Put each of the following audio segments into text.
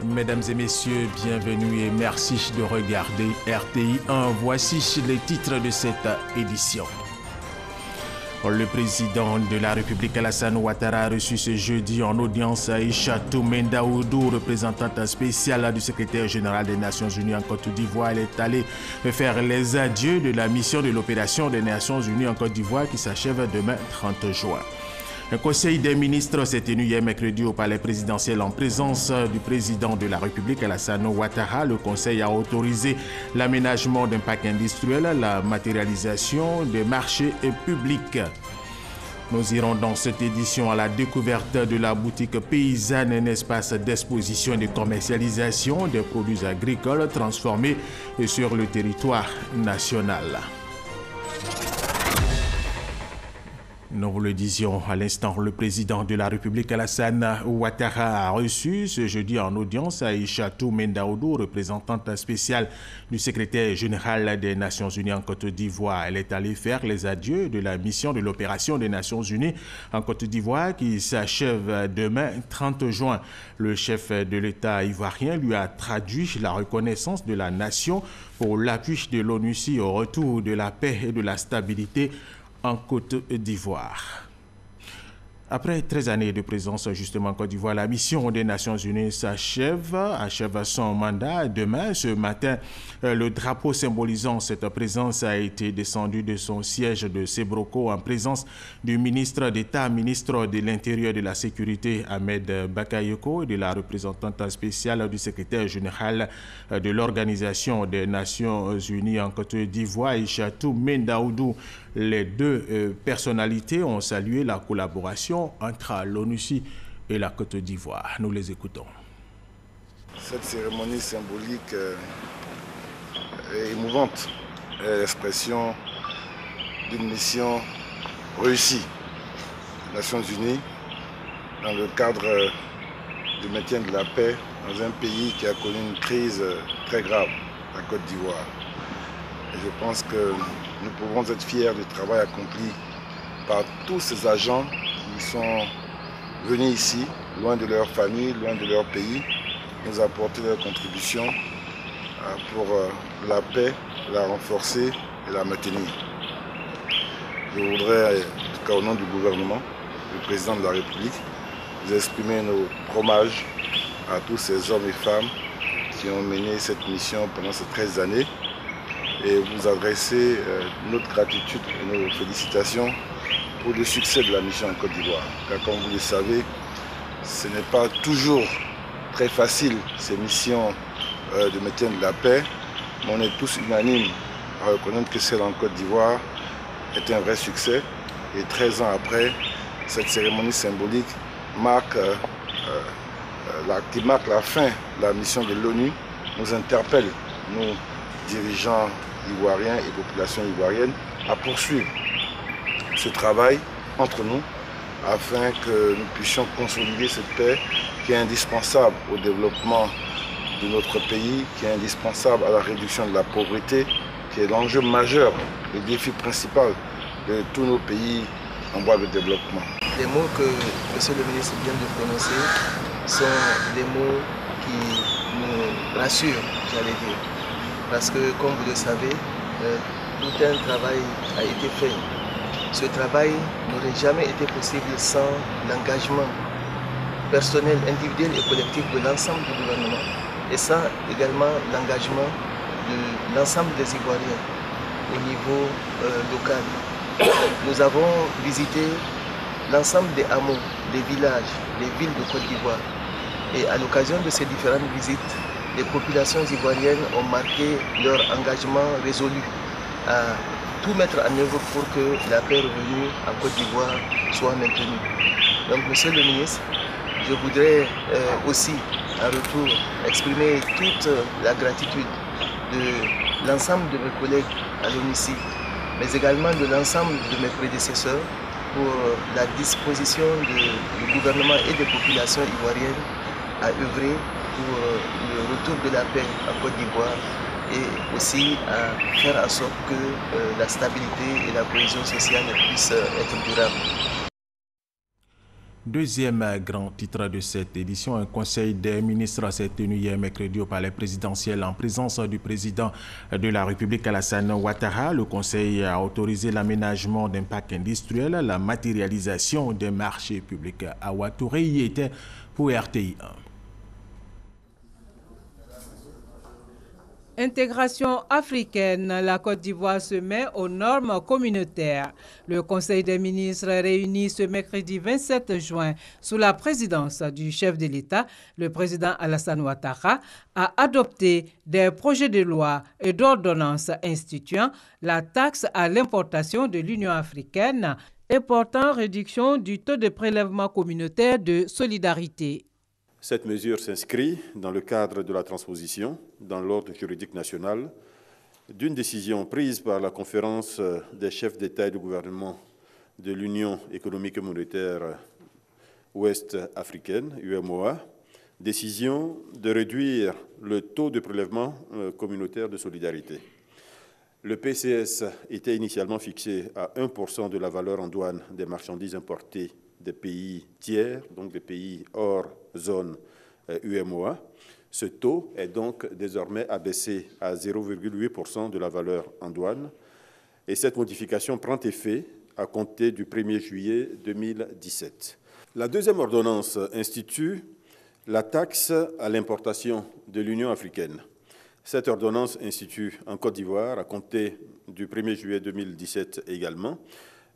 Mesdames et messieurs, bienvenue et merci de regarder RTI 1. Voici les titres de cette édition. Le président de la République Alassane Ouattara a reçu ce jeudi en audience Aïchatou Mendaoudou, représentante spéciale du secrétaire général des Nations Unies en Côte d'Ivoire. Elle est allée faire les adieux de la mission de l'opération des Nations Unies en Côte d'Ivoire qui s'achève demain 30 juin. Un conseil des ministres s'est tenu hier mercredi au palais présidentiel en présence du président de la République Alassane Ouattara. Le conseil a autorisé l'aménagement d'un parc industriel, la matérialisation des marchés publics. Nous irons dans cette édition à la découverte de la boutique paysanne, un espace d'exposition et de commercialisation des produits agricoles transformés sur le territoire national. Nous vous le disions à l'instant, le président de la République Alassane Ouattara a reçu ce jeudi en audience Aïchatou Mendaoudou, représentante spéciale du secrétaire général des Nations Unies en Côte d'Ivoire. Elle est allée faire les adieux de la mission de l'opération des Nations Unies en Côte d'Ivoire qui s'achève demain 30 juin. Le chef de l'État ivoirien lui a traduit la reconnaissance de la nation pour l'appui de l'ONUCI au retour de la paix et de la stabilité en Côte d'Ivoire. Après 13 années de présence justement en Côte d'Ivoire, la mission des Nations Unies achève son mandat. Demain, ce matin, le drapeau symbolisant cette présence a été descendu de son siège de Sébroko en présence du ministre d'État, ministre de l'Intérieur et de la Sécurité, Ahmed Bakayoko, et de la représentante spéciale du secrétaire général de l'Organisation des Nations Unies en Côte d'Ivoire, Aïchatou Mendaoudou. Les deux personnalités ont salué la collaboration entre l'ONUCI et la Côte d'Ivoire. Nous les écoutons. Cette cérémonie symbolique est émouvante. Elle est l'expression d'une mission réussie des Nations Unies dans le cadre du maintien de la paix dans un pays qui a connu une crise très grave, la Côte d'Ivoire. Et je pense que nous pouvons être fiers du travail accompli par tous ces agents qui sont venus ici, loin de leur famille, loin de leur pays, nous apporter leur contribution pour la paix, la renforcer et la maintenir. Je voudrais, en tout cas au nom du gouvernement, du président de la République, vous exprimer nos hommages à tous ces hommes et femmes qui ont mené cette mission pendant ces 13 années et vous adresser notre gratitude et nos félicitations pour le succès de la mission en Côte d'Ivoire. Car comme vous le savez, ce n'est pas toujours très facile ces missions de maintien de la paix, mais on est tous unanimes à reconnaître que celle en Côte d'Ivoire est un vrai succès. Et 13 ans après, cette cérémonie symbolique qui marque la fin de la mission de l'ONU nous interpelle, nous dirigeants ivoiriens et populations ivoiriennes, à poursuivre ce travail entre nous afin que nous puissions consolider cette paix qui est indispensable au développement de notre pays, qui est indispensable à la réduction de la pauvreté, qui est l'enjeu majeur, le défi principal de tous nos pays en voie de développement. Les mots que M. le ministre vient de prononcer sont des mots qui nous rassurent, j'allais dire. Parce que, comme vous le savez, tout un travail a été fait. Ce travail n'aurait jamais été possible sans l'engagement personnel, individuel et collectif de l'ensemble du gouvernement. Et sans également l'engagement de l'ensemble des Ivoiriens au niveau local. Nous avons visité l'ensemble des hameaux, des villages, des villes de Côte d'Ivoire. Et à l'occasion de ces différentes visites, les populations ivoiriennes ont marqué leur engagement résolu à tout mettre en œuvre pour que la paix revenue en Côte d'Ivoire soit maintenue. Donc, Monsieur le ministre, je voudrais aussi, en retour, exprimer toute la gratitude de l'ensemble de mes collègues à l'ONUCI, mais également de l'ensemble de mes prédécesseurs pour la disposition du gouvernement et des populations ivoiriennes à œuvrer pour le retour de la paix en Côte d'Ivoire et aussi à faire en sorte que la stabilité et la cohésion sociale puissent être durables. Deuxième grand titre de cette édition, un conseil des ministres s'est tenu hier mercredi au palais présidentiel en présence du président de la République Alassane Ouattara. Le conseil a autorisé l'aménagement d'un parc industriel, la matérialisation des marchés publics. Awa Touré y était pour RTI 1. Intégration africaine, la Côte d'Ivoire se met aux normes communautaires. Le Conseil des ministres réuni ce mercredi 27 juin sous la présidence du chef de l'État, le président Alassane Ouattara, a adopté des projets de loi et d'ordonnances instituant la taxe à l'importation de l'Union africaine et portant réduction du taux de prélèvement communautaire de solidarité. Cette mesure s'inscrit dans le cadre de la transposition dans l'ordre juridique national d'une décision prise par la conférence des chefs d'État et de gouvernement de l'Union économique et monétaire ouest-africaine, UEMOA, décision de réduire le taux de prélèvement communautaire de solidarité. Le PCS était initialement fixé à 1% de la valeur en douane des marchandises importées des pays tiers, donc des pays hors zone UEMOA. Ce taux est donc désormais abaissé à 0,8% de la valeur en douane. Et cette modification prend effet à compter du 1er juillet 2017. La deuxième ordonnance institue la taxe à l'importation de l'Union africaine. Cette ordonnance institue en Côte d'Ivoire, à compter du 1er juillet 2017 également,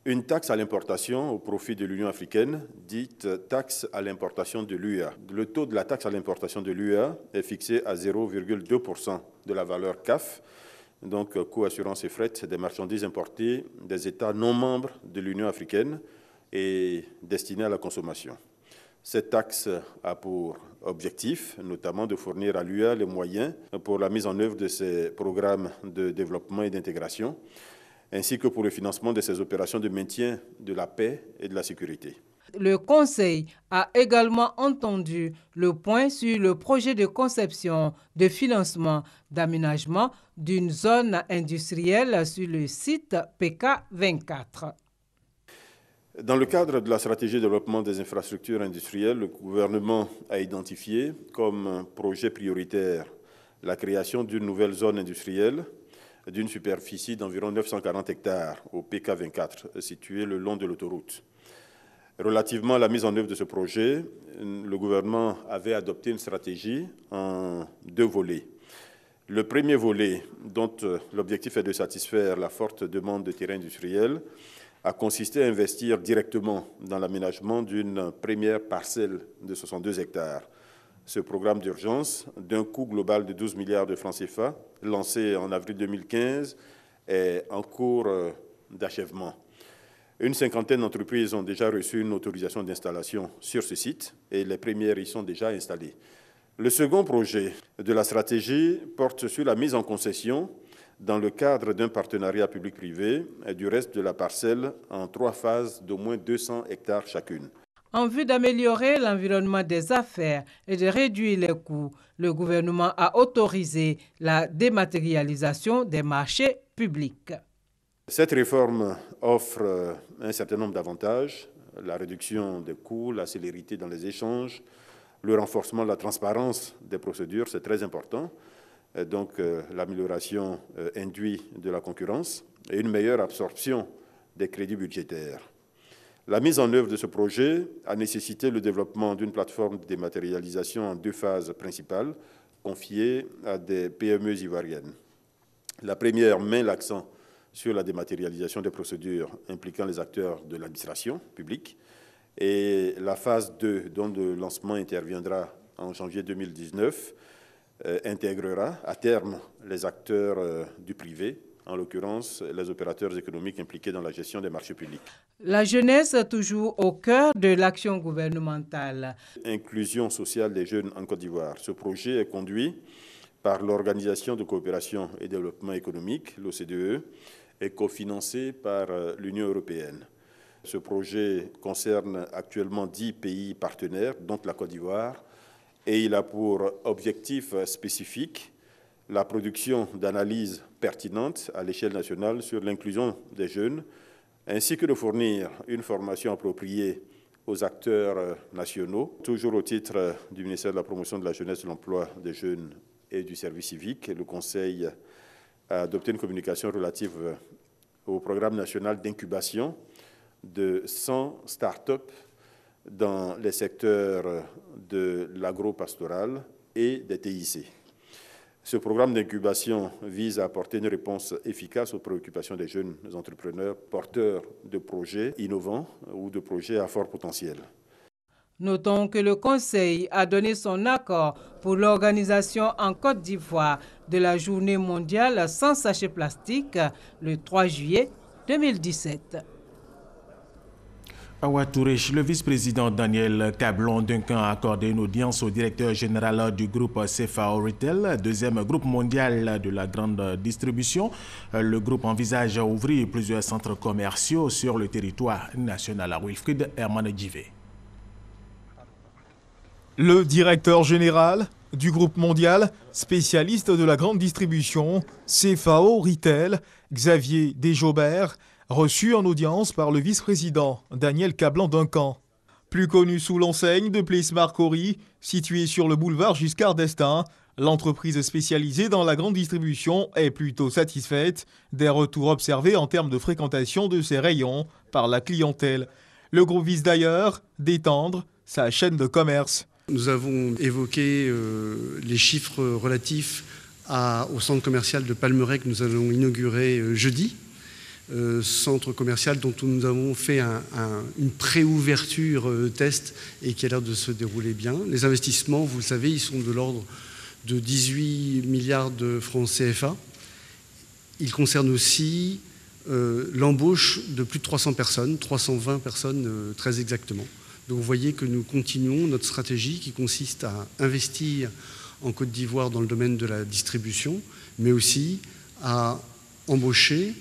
une taxe à l'importation au profit de l'Union africaine, dite taxe à l'importation de l'UEA. Le taux de la taxe à l'importation de l'UEA est fixé à 0,2% de la valeur CAF, donc coût assurance et fret des marchandises importées des États non membres de l'Union africaine et destinées à la consommation. Cette taxe a pour objectif, notamment, de fournir à l'UEA les moyens pour la mise en œuvre de ses programmes de développement et d'intégration, ainsi que pour le financement de ces opérations de maintien de la paix et de la sécurité. Le Conseil a également entendu le point sur le projet de conception, de financement, d'aménagement d'une zone industrielle sur le site PK24. Dans le cadre de la stratégie de développement des infrastructures industrielles, le gouvernement a identifié comme projet prioritaire la création d'une nouvelle zone industrielle d'une superficie d'environ 940 hectares au PK24, situé le long de l'autoroute. Relativement à la mise en œuvre de ce projet, le gouvernement avait adopté une stratégie en deux volets. Le premier volet, dont l'objectif est de satisfaire la forte demande de terrains industriels, a consisté à investir directement dans l'aménagement d'une première parcelle de 62 hectares. Ce programme d'urgence, d'un coût global de 12 milliards de francs CFA, lancé en avril 2015, est en cours d'achèvement. Une cinquantaine d'entreprises ont déjà reçu une autorisation d'installation sur ce site et les premières y sont déjà installées. Le second projet de la stratégie porte sur la mise en concession dans le cadre d'un partenariat public-privé du reste de la parcelle en 3 phases d'au moins 200 hectares chacune. En vue d'améliorer l'environnement des affaires et de réduire les coûts, le gouvernement a autorisé la dématérialisation des marchés publics. Cette réforme offre un certain nombre d'avantages, la réduction des coûts, la célérité dans les échanges, le renforcement de la transparence des procédures, c'est très important, donc l'amélioration induite de la concurrence et une meilleure absorption des crédits budgétaires. La mise en œuvre de ce projet a nécessité le développement d'une plateforme de dématérialisation en 2 phases principales, confiée à des PME ivoiriennes. La première met l'accent sur la dématérialisation des procédures impliquant les acteurs de l'administration publique, et la phase 2, dont le lancement interviendra en janvier 2019, intégrera à terme les acteurs du privé, en l'occurrence les opérateurs économiques impliqués dans la gestion des marchés publics. La jeunesse est toujours au cœur de l'action gouvernementale. Inclusion sociale des jeunes en Côte d'Ivoire. Ce projet est conduit par l'Organisation de coopération et développement économique, l'OCDE, et cofinancé par l'Union européenne. Ce projet concerne actuellement 10 pays partenaires, dont la Côte d'Ivoire, et il a pour objectif spécifique la production d'analyses pertinentes à l'échelle nationale sur l'inclusion des jeunes, ainsi que de fournir une formation appropriée aux acteurs nationaux. Toujours au titre du ministère de la Promotion de la Jeunesse, de l'Emploi des Jeunes et du Service civique, le Conseil a adopté une communication relative au programme national d'incubation de 100 start-up dans les secteurs de l'agro-pastoral et des TIC. Ce programme d'incubation vise à apporter une réponse efficace aux préoccupations des jeunes entrepreneurs porteurs de projets innovants ou de projets à fort potentiel. Notons que le Conseil a donné son accord pour l'organisation en Côte d'Ivoire de la Journée mondiale sans sachets plastiques le 3 juillet 2017. À Ouattouré, le vice-président Daniel Cablon-Duncan a accordé une audience au directeur général du groupe CFAO Retail, deuxième groupe mondial de la grande distribution. Le groupe envisage à ouvrir plusieurs centres commerciaux sur le territoire national. À Wilfried Hermanedjivé. Le directeur général du groupe mondial, spécialiste de la grande distribution, CFAO Retail, Xavier Desjobert, reçu en audience par le vice-président Daniel Cablon-Duncan. Plus connu sous l'enseigne de Place Marcory, située sur le boulevard Giscard d'Estaing, l'entreprise spécialisée dans la grande distribution est plutôt satisfaite des retours observés en termes de fréquentation de ses rayons par la clientèle. Le groupe vise d'ailleurs d'étendre sa chaîne de commerce. Nous avons évoqué les chiffres relatifs au centre commercial de Palmeraie que nous allons inaugurer jeudi. Centre commercial dont nous avons fait une pré-ouverture test et qui a l'air de se dérouler bien. Les investissements, vous le savez, ils sont de l'ordre de 18 milliards de francs CFA. Ils concernent aussi l'embauche de plus de 300 personnes, 320 personnes très exactement. Donc vous voyez que nous continuons notre stratégie qui consiste à investir en Côte d'Ivoire dans le domaine de la distribution, mais aussi à embaucher,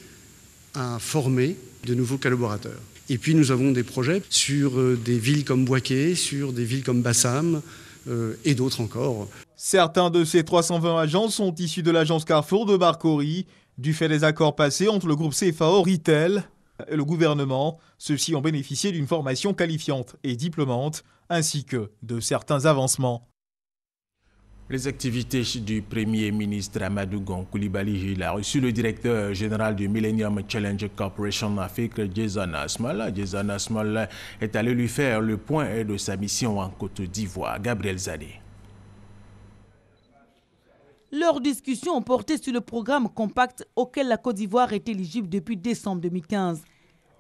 à former de nouveaux collaborateurs. Et puis nous avons des projets sur des villes comme Bouaké, sur des villes comme Bassam et d'autres encore. Certains de ces 320 agents sont issus de l'agence Carrefour de Marcory, du fait des accords passés entre le groupe CFAO Retail et le gouvernement. Ceux-ci ont bénéficié d'une formation qualifiante et diplômante, ainsi que de certains avancements. Les activités du Premier ministre Amadou Gon Coulibaly, il a reçu le directeur général du Millennium Challenge Corporation Afrique, Jason Asmal. Jason Asmal est allé lui faire le point de sa mission en Côte d'Ivoire. Gabriel Zadé. Leurs discussions ont porté sur le programme compact auquel la Côte d'Ivoire est éligible depuis décembre 2015.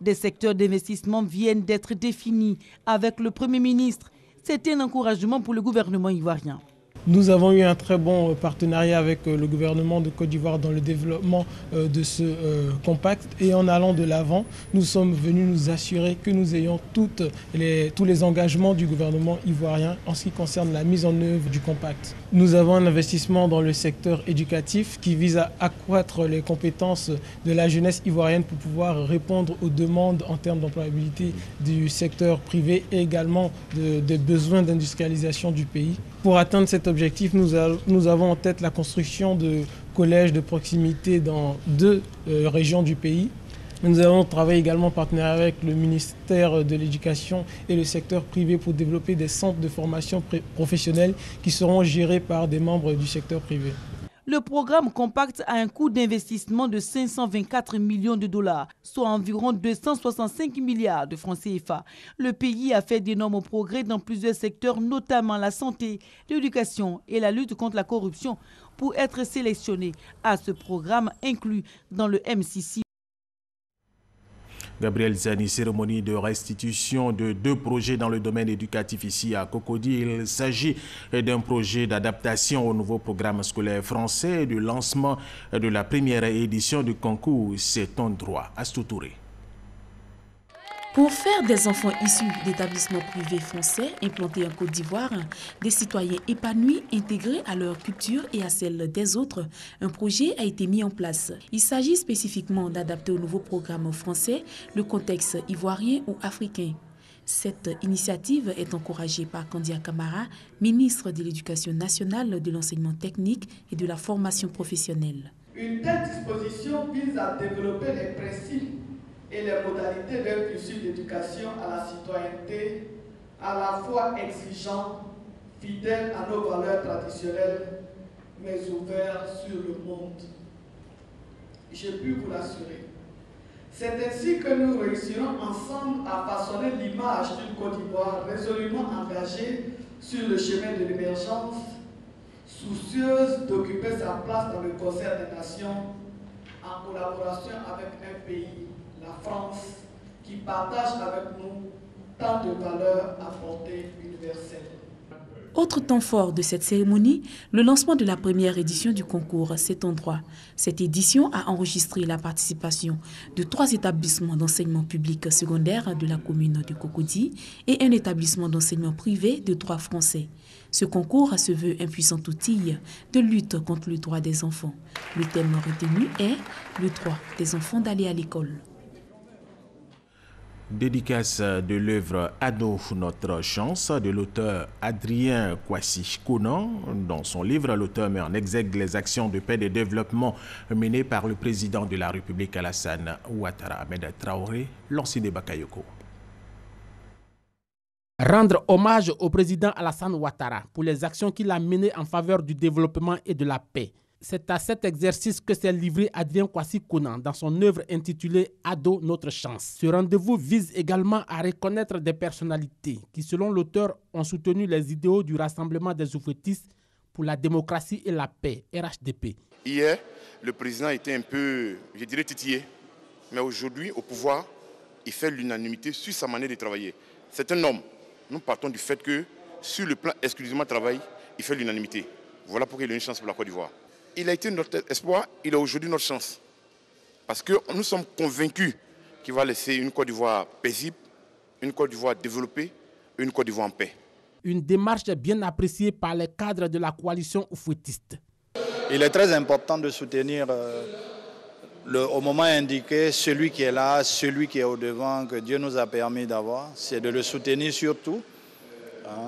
Des secteurs d'investissement viennent d'être définis avec le Premier ministre. C'était un encouragement pour le gouvernement ivoirien. Nous avons eu un très bon partenariat avec le gouvernement de Côte d'Ivoire dans le développement de ce compact. Et en allant de l'avant, nous sommes venus nous assurer que nous ayons tous les engagements du gouvernement ivoirien en ce qui concerne la mise en œuvre du compact. Nous avons un investissement dans le secteur éducatif qui vise à accroître les compétences de la jeunesse ivoirienne pour pouvoir répondre aux demandes en termes d'employabilité du secteur privé et également des besoins d'industrialisation du pays. Pour atteindre cet objectif, nous avons en tête la construction de collèges de proximité dans 2 régions du pays. Nous avons travaillé également en partenariat avec le ministère de l'Éducation et le secteur privé pour développer des centres de formation professionnelle qui seront gérés par des membres du secteur privé. Le programme Compact a un coût d'investissement de 524 millions de dollars, soit environ 265 milliards de francs CFA. Le pays a fait d'énormes progrès dans plusieurs secteurs, notamment la santé, l'éducation et la lutte contre la corruption, pour être sélectionné à ce programme inclus dans le MCC. Gabriel Zani, cérémonie de restitution de 2 projets dans le domaine éducatif ici à Cocody. Il s'agit d'un projet d'adaptation au nouveau programme scolaire français et du lancement de la première édition du concours C'est ton droit. Astou Touré. Pour faire des enfants issus d'établissements privés français implantés en Côte d'Ivoire, des citoyens épanouis, intégrés à leur culture et à celle des autres, un projet a été mis en place. Il s'agit spécifiquement d'adapter au nouveau programme français le contexte ivoirien ou africain. Cette initiative est encouragée par Kandia Camara, ministre de l'Éducation nationale, de l'enseignement technique et de la formation professionnelle. Une telle disposition vise à développer les principes et les modalités d'un cursus d'éducation à la citoyenneté à la fois exigeant, fidèle à nos valeurs traditionnelles, mais ouvert sur le monde. Je puis vous l'assurer. C'est ainsi que nous réussirons ensemble à façonner l'image d'une Côte d'Ivoire résolument engagée sur le chemin de l'émergence, soucieuse d'occuper sa place dans le concert des nations, en collaboration avec un pays, la France, qui partage avec nous tant de valeurs à portée universelle. Autre temps fort de cette cérémonie, le lancement de la première édition du concours C'est ton droit. Cette édition a enregistré la participation de 3 établissements d'enseignement public secondaire de la commune de Cocody et un établissement d'enseignement privé de 3 Français. Ce concours se veut un puissant outil de lutte contre le droit des enfants. Le thème retenu est le droit des enfants d'aller à l'école. Dédicace de l'œuvre Ado, notre chance de l'auteur Adrien Kwasi Konan. Dans son livre, l'auteur met en exergue les actions de paix et de développement menées par le président de la République Alassane Ouattara. Ahmed Traoré, Lansine Bakayoko. Rendre hommage au président Alassane Ouattara pour les actions qu'il a menées en faveur du développement et de la paix. C'est à cet exercice que s'est livré Adrien Kwasi Konan dans son œuvre intitulée Ado, notre chance. Ce rendez-vous vise également à reconnaître des personnalités qui, selon l'auteur, ont soutenu les idéaux du Rassemblement des oufouettistes pour la démocratie et la paix, RHDP. Hier, le président était un peu, je dirais, titillé, mais aujourd'hui, au pouvoir, il fait l'unanimité sur sa manière de travailler. C'est un homme. Nous partons du fait que, sur le plan exclusivement travail, il fait l'unanimité. Voilà pourquoi il a une chance pour la Côte d'Ivoire. Il a été notre espoir, il a aujourd'hui notre chance. Parce que nous sommes convaincus qu'il va laisser une Côte d'Ivoire paisible, une Côte d'Ivoire développée, une Côte d'Ivoire en paix. Une démarche bien appréciée par les cadres de la coalition oufouettiste. Il est très important de soutenir au moment indiqué celui qui est là, celui qui est au devant, que Dieu nous a permis d'avoir. C'est de le soutenir surtout,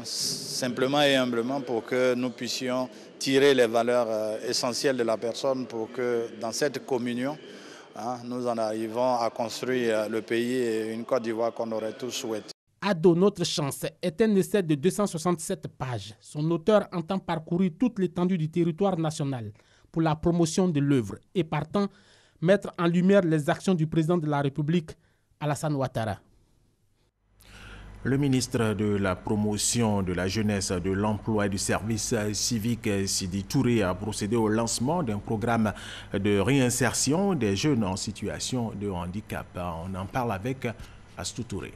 simplement et humblement, pour que nous puissions tirer les valeurs essentielles de la personne pour que dans cette communion, nous en arrivons à construire le pays et une Côte d'Ivoire qu'on aurait tous souhaité. Ado, notre chance est un essai de 267 pages. Son auteur entend parcourir toute l'étendue du territoire national pour la promotion de l'œuvre et partant mettre en lumière les actions du président de la République, Alassane Ouattara. Le ministre de la Promotion de la Jeunesse, de l'Emploi et du Service civique, Sidi Touré, a procédé au lancement d'un programme de réinsertion des jeunes en situation de handicap. On en parle avec Astou Touré.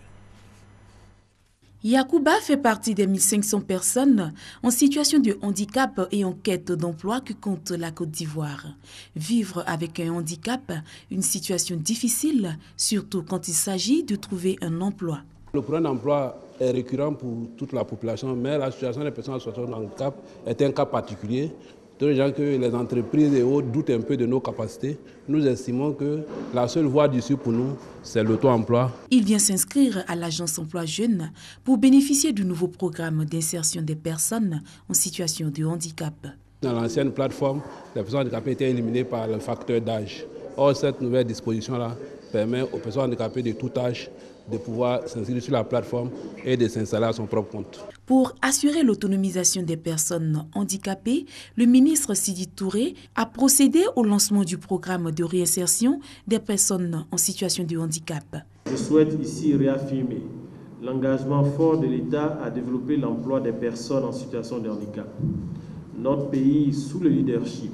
Yacouba fait partie des 1500 personnes en situation de handicap et en quête d'emploi que compte la Côte d'Ivoire. Vivre avec un handicap, une situation difficile, surtout quand il s'agit de trouver un emploi. Le problème d'emploi est récurrent pour toute la population, mais la situation des personnes en situation de handicap est un cas particulier. D'autant que les entreprises et autres doutent un peu de nos capacités. Nous estimons que la seule voie d'issue pour nous, c'est l'auto-emploi. Il vient s'inscrire à l'agence Emploi Jeunes pour bénéficier du nouveau programme d'insertion des personnes en situation de handicap. Dans l'ancienne plateforme, les personnes handicapées étaient éliminées par le facteur d'âge. Or, cette nouvelle disposition-là permet aux personnes handicapées de tout âge de pouvoir s'inscrire sur la plateforme et de s'installer à son propre compte. Pour assurer l'autonomisation des personnes handicapées, le ministre Sidi Touré a procédé au lancement du programme de réinsertion des personnes en situation de handicap. Je souhaite ici réaffirmer l'engagement fort de l'État à développer l'emploi des personnes en situation de handicap. Notre pays, sous le leadership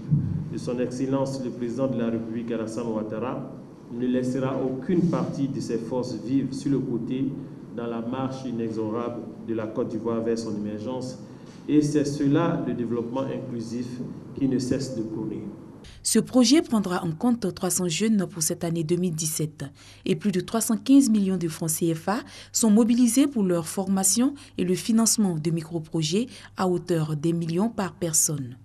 de son Excellence le Président de la République Alassane Ouattara, ne laissera aucune partie de ses forces vives sur le côté dans la marche inexorable de la Côte d'Ivoire vers son émergence. Et c'est cela le développement inclusif qui ne cesse de prôner. Ce projet prendra en compte 300 jeunes pour cette année 2017 et plus de 315 millions de francs CFA sont mobilisés pour leur formation et le financement de micro-projets à hauteur d'1 million par personne.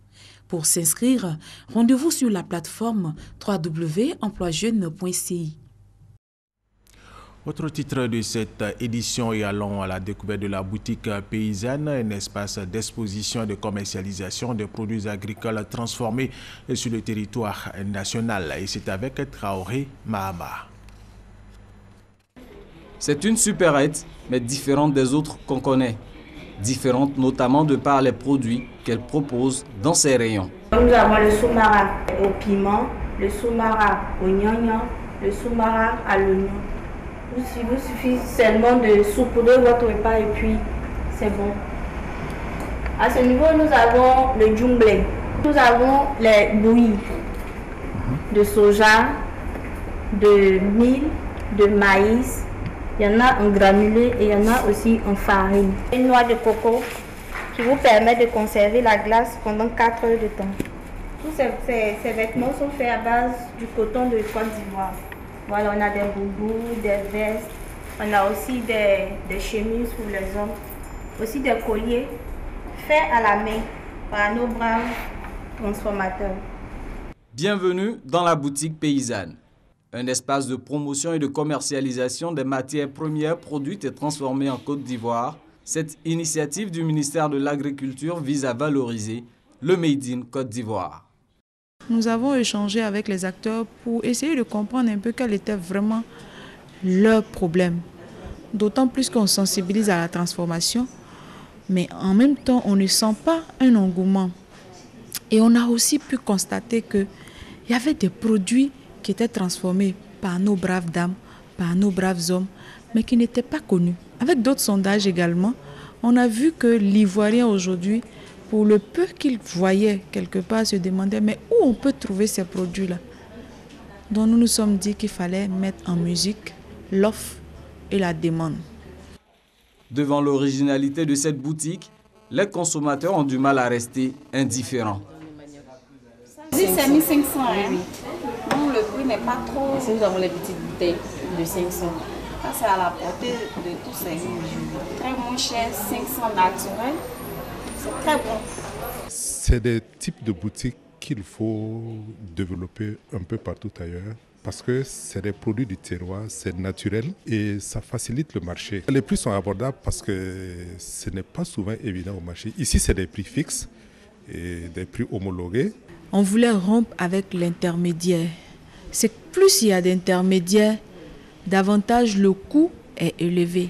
Pour s'inscrire, rendez-vous sur la plateforme www.emploijeune.ci. Autre titre de cette édition et allons à la découverte de la boutique paysanne, un espace d'exposition et de commercialisation de produits agricoles transformés sur le territoire national. Et c'est avec Traoré Mahama. C'est une supérette, mais différente des autres qu'on connaît. Différente notamment de par les produits qu'elle propose dans ses rayons. Nous avons le soumara au piment, le soumara au gnangnan, le soumara à l'oignon. Il vous suffit seulement de saupoudrer votre repas et puis c'est bon. À ce niveau, nous avons le djumblé. Nous avons les bouillies de soja, de mil, de maïs. Il y en a en granulé et il y en a aussi en farine. Une noix de coco qui vous permet de conserver la glace pendant 4 heures de temps. Tous ces vêtements sont faits à base du coton de Côte d'Ivoire. Voilà, on a des boubous, des vestes, on a aussi des chemises pour les hommes, aussi des colliers faits à la main par nos braves transformateurs. Bienvenue dans la boutique paysanne, un espace de promotion et de commercialisation des matières premières produites et transformées en Côte d'Ivoire. Cette initiative du ministère de l'Agriculture vise à valoriser le Made in Côte d'Ivoire. Nous avons échangé avec les acteurs pour essayer de comprendre un peu quel était vraiment leur problème. D'autant plus qu'on sensibilise à la transformation, mais en même temps, on ne sent pas un engouement. Et on a aussi pu constater qu'il y avait des produits qui étaient transformés par nos braves dames, par nos braves hommes, mais qui n'étaient pas connus. Avec d'autres sondages également, on a vu que l'Ivoirien aujourd'hui, pour le peu qu'il voyait quelque part, se demandait mais où on peut trouver ces produits-là. Donc nous nous sommes dit qu'il fallait mettre en musique l'offre et la demande. Devant l'originalité de cette boutique, les consommateurs ont du mal à rester indifférents. C'est 1500, hein? Non, le prix n'est pas trop. Ici, nous avons les petites bouteilles de 500. Ça, c'est à la portée de tous ces gens. Très moins cher, 500 naturel. C'est très bon. C'est des types de boutiques qu'il faut développer un peu partout ailleurs parce que c'est des produits du terroir, c'est naturel et ça facilite le marché. Les prix sont abordables parce que ce n'est pas souvent évident au marché. Ici, c'est des prix fixes et des prix homologués. On voulait rompre avec l'intermédiaire. C'est plus il y a d'intermédiaires, davantage le coût est élevé.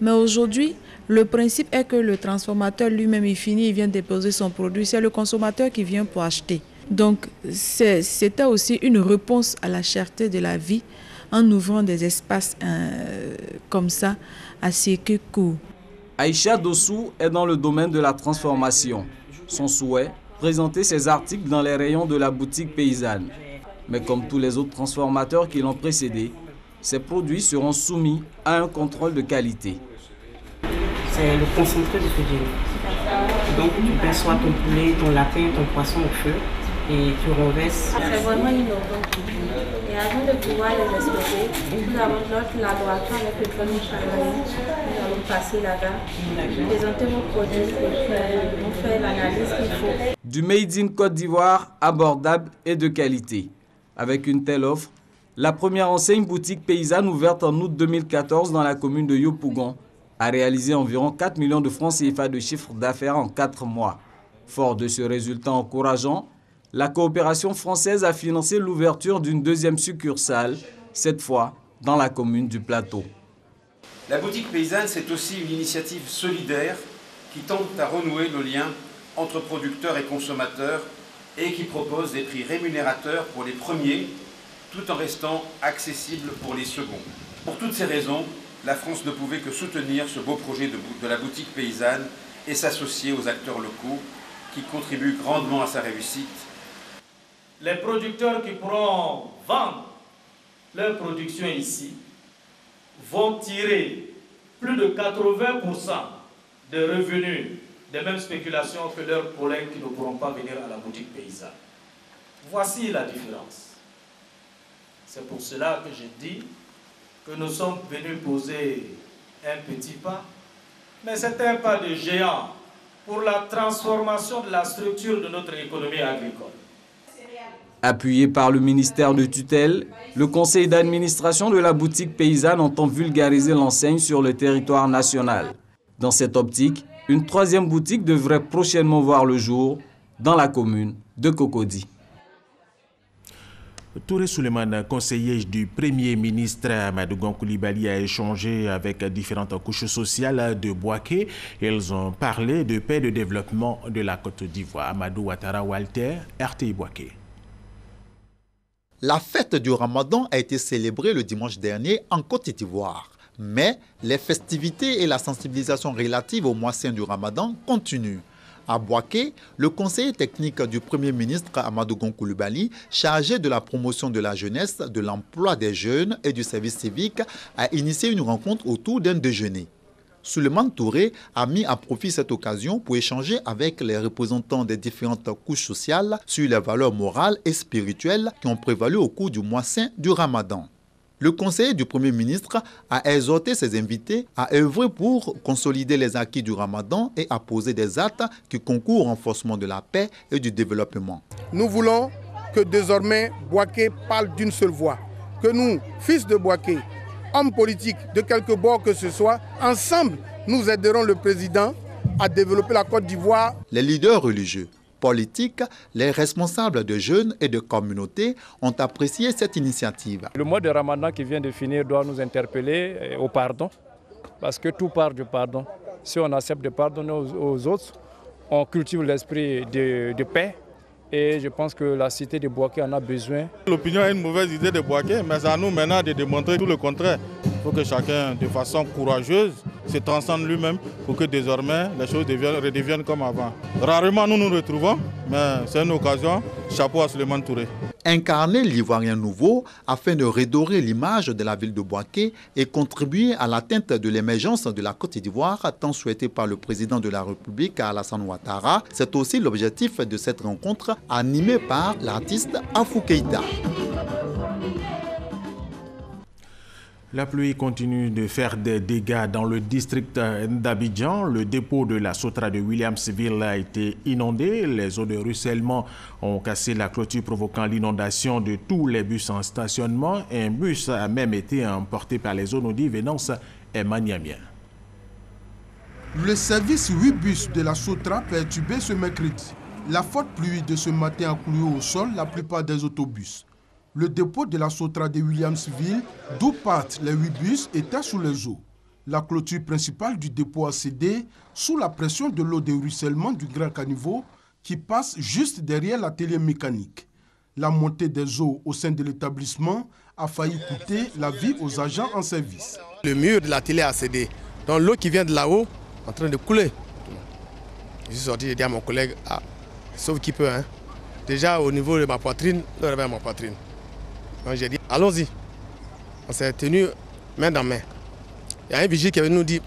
Mais aujourd'hui, le principe est que le transformateur lui-même, il finit, il vient déposer son produit. C'est le consommateur qui vient pour acheter. Donc, c'était aussi une réponse à la cherté de la vie en ouvrant des espaces comme ça à circuit court. Aïcha Dossou est dans le domaine de la transformation. Son souhait, présenter ses articles dans les rayons de la boutique paysanne. Mais comme tous les autres transformateurs qui l'ont précédé, ces produits seront soumis à un contrôle de qualité. C'est le concentré de feuillage. Donc tu perçois ton poulet, ton lapin, ton poisson au feu et tu renverses. C'est vraiment innovant. Et avant de pouvoir les exploiter, nous avons notre laboratoire avec lequel nous travaillons. Nous allons passer là-bas, présenter vos produits et puis on fait l'analyse qu'il faut. Du Made in Côte d'Ivoire abordable et de qualité. Avec une telle offre, la première enseigne boutique paysanne ouverte en août 2014 dans la commune de Yopougon a réalisé environ 4 millions de francs CFA de chiffre d'affaires en 4 mois. Fort de ce résultat encourageant, la coopération française a financé l'ouverture d'une deuxième succursale, cette fois dans la commune du Plateau. La boutique paysanne, c'est aussi une initiative solidaire qui tente à renouer le lien entre producteurs et consommateurs et qui propose des prix rémunérateurs pour les premiers, tout en restant accessible pour les seconds. Pour toutes ces raisons, la France ne pouvait que soutenir ce beau projet de la boutique paysanne et s'associer aux acteurs locaux qui contribuent grandement à sa réussite. Les producteurs qui pourront vendre leur production ici vont tirer plus de 80% des revenus des mêmes spéculations que leurs collègues qui ne pourront pas venir à la boutique paysanne. Voici la différence. C'est pour cela que j'ai dit que nous sommes venus poser un petit pas, mais c'est un pas de géant pour la transformation de la structure de notre économie agricole. Appuyé par le ministère de tutelle, le conseil d'administration de la boutique paysanne entend vulgariser l'enseigne sur le territoire national. Dans cette optique, une troisième boutique devrait prochainement voir le jour dans la commune de Cocody. Touré Souleymane, conseiller du Premier ministre Amadou Coulibaly, a échangé avec différentes couches sociales de Bouaké. Ils ont parlé de paix et de développement de la Côte d'Ivoire. Amadou Ouattara Walter, RTI Bouaké. La fête du Ramadan a été célébrée le dimanche dernier en Côte d'Ivoire. Mais les festivités et la sensibilisation relative au mois saint du Ramadan continuent. À Bouaké, le conseiller technique du Premier ministre Amadou Coulibaly, chargé de la promotion de la jeunesse, de l'emploi des jeunes et du service civique, a initié une rencontre autour d'un déjeuner. Souleymane Touré a mis à profit cette occasion pour échanger avec les représentants des différentes couches sociales sur les valeurs morales et spirituelles qui ont prévalu au cours du mois saint du Ramadan. Le conseiller du Premier ministre a exhorté ses invités à œuvrer pour consolider les acquis du Ramadan et à poser des actes qui concourent au renforcement de la paix et du développement. Nous voulons que désormais Bouaké parle d'une seule voix. Que nous, fils de Bouaké, hommes politiques de quelque bord que ce soit, ensemble, nous aiderons le président à développer la Côte d'Ivoire. Les leaders religieux, politiques, les responsables de jeunes et de communautés ont apprécié cette initiative. Le mois de Ramadan qui vient de finir doit nous interpeller au pardon, parce que tout part du pardon. Si on accepte de pardonner aux autres, on cultive l'esprit de paix. Et je pense que la cité de Bouaké en a besoin. L'opinion a une mauvaise idée de Bouaké, mais c'est à nous maintenant de démontrer tout le contraire. Il faut que chacun, de façon courageuse, se transcende lui-même pour que désormais les choses redeviennent comme avant. Rarement nous nous retrouvons, mais c'est une occasion. Chapeau à Souleymane Touré. Incarner l'Ivoirien nouveau afin de redorer l'image de la ville de Bouaké et contribuer à l'atteinte de l'émergence de la Côte d'Ivoire, tant souhaité par le président de la République, Alassane Ouattara. C'est aussi l'objectif de cette rencontre animée par l'artiste Afou Keïta. La pluie continue de faire des dégâts dans le district d'Abidjan. Le dépôt de la Sotra de Williamsville a été inondé. Les eaux de ruissellement ont cassé la clôture provoquant l'inondation de tous les bus en stationnement. Un bus a même été emporté par les eaux, nous dit Vénance Emmanuamien. Le service 8 bus de la Sotra perturbé ce mercredi. La forte pluie de ce matin a coulé au sol la plupart des autobus. Le dépôt de la Sotra de Williamsville, d'où partent les 8 bus, était sous les eaux. La clôture principale du dépôt a cédé sous la pression de l'eau de ruissellement du grand caniveau qui passe juste derrière l'atelier mécanique. La montée des eaux au sein de l'établissement a failli coûter la vie aux agents en service. Le mur de l'atelier a cédé. Donc l'eau qui vient de là-haut est en train de couler. Je suis sorti, j'ai dit à mon collègue, sauf qui peut, hein. Déjà au niveau de ma poitrine, l'eau avait ma poitrine. Donc j'ai dit, allons-y. On s'est tenu main dans main. Il y a un vigile qui avait nous dit,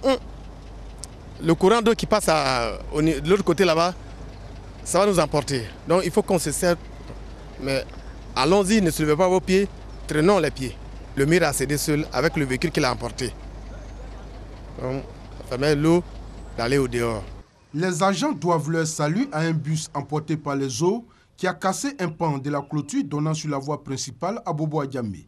le courant d'eau qui passe de l'autre côté là-bas, ça va nous emporter. Donc il faut qu'on se serve. Mais allons-y, ne soulevez pas vos pieds, traînons les pieds. Le mur a cédé seul avec le véhicule qu'il a emporté. Donc ça permet l'eau d'aller au dehors. Les agents doivent leur salut à un bus emporté par les eaux qui a cassé un pan de la clôture donnant sur la voie principale à Bobo Adjamé.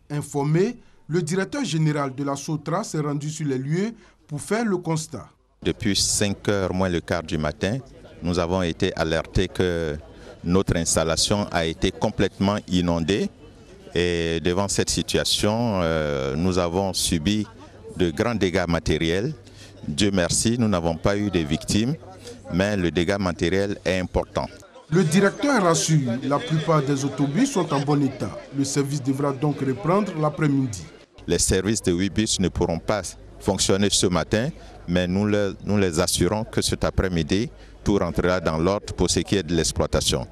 Informé, le directeur général de la Sotra s'est rendu sur les lieux pour faire le constat. Depuis 5h moins le quart du matin, nous avons été alertés que notre installation a été complètement inondée. Et devant cette situation, nous avons subi de grands dégâts matériels. Dieu merci, nous n'avons pas eu de victimes, mais le dégât matériel est important. Le directeur rassure, la plupart des autobus sont en bon état. Le service devra donc reprendre l'après-midi. Les services de 8 bus ne pourront pas fonctionner ce matin, mais nous les assurons que cet après-midi, tout rentrera dans l'ordre pour ce qui est de l'exploitation.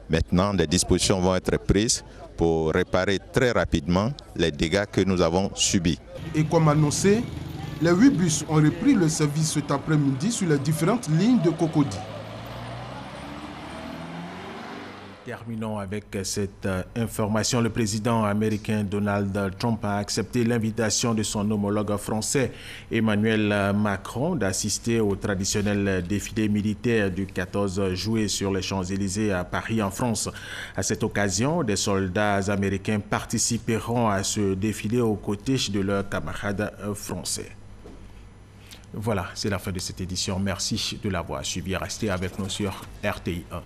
Maintenant, des dispositions vont être prises pour réparer très rapidement les dégâts que nous avons subis. Et comme annoncé, les 8 bus ont repris le service cet après-midi sur les différentes lignes de Cocody. Terminons avec cette information. Le président américain Donald Trump a accepté l'invitation de son homologue français Emmanuel Macron d'assister au traditionnel défilé militaire du 14 juillet sur les Champs-Élysées à Paris en France. À cette occasion, des soldats américains participeront à ce défilé aux côtés de leurs camarades français. Voilà, c'est la fin de cette édition. Merci de l'avoir suivi. Restez avec nous sur RTI 1.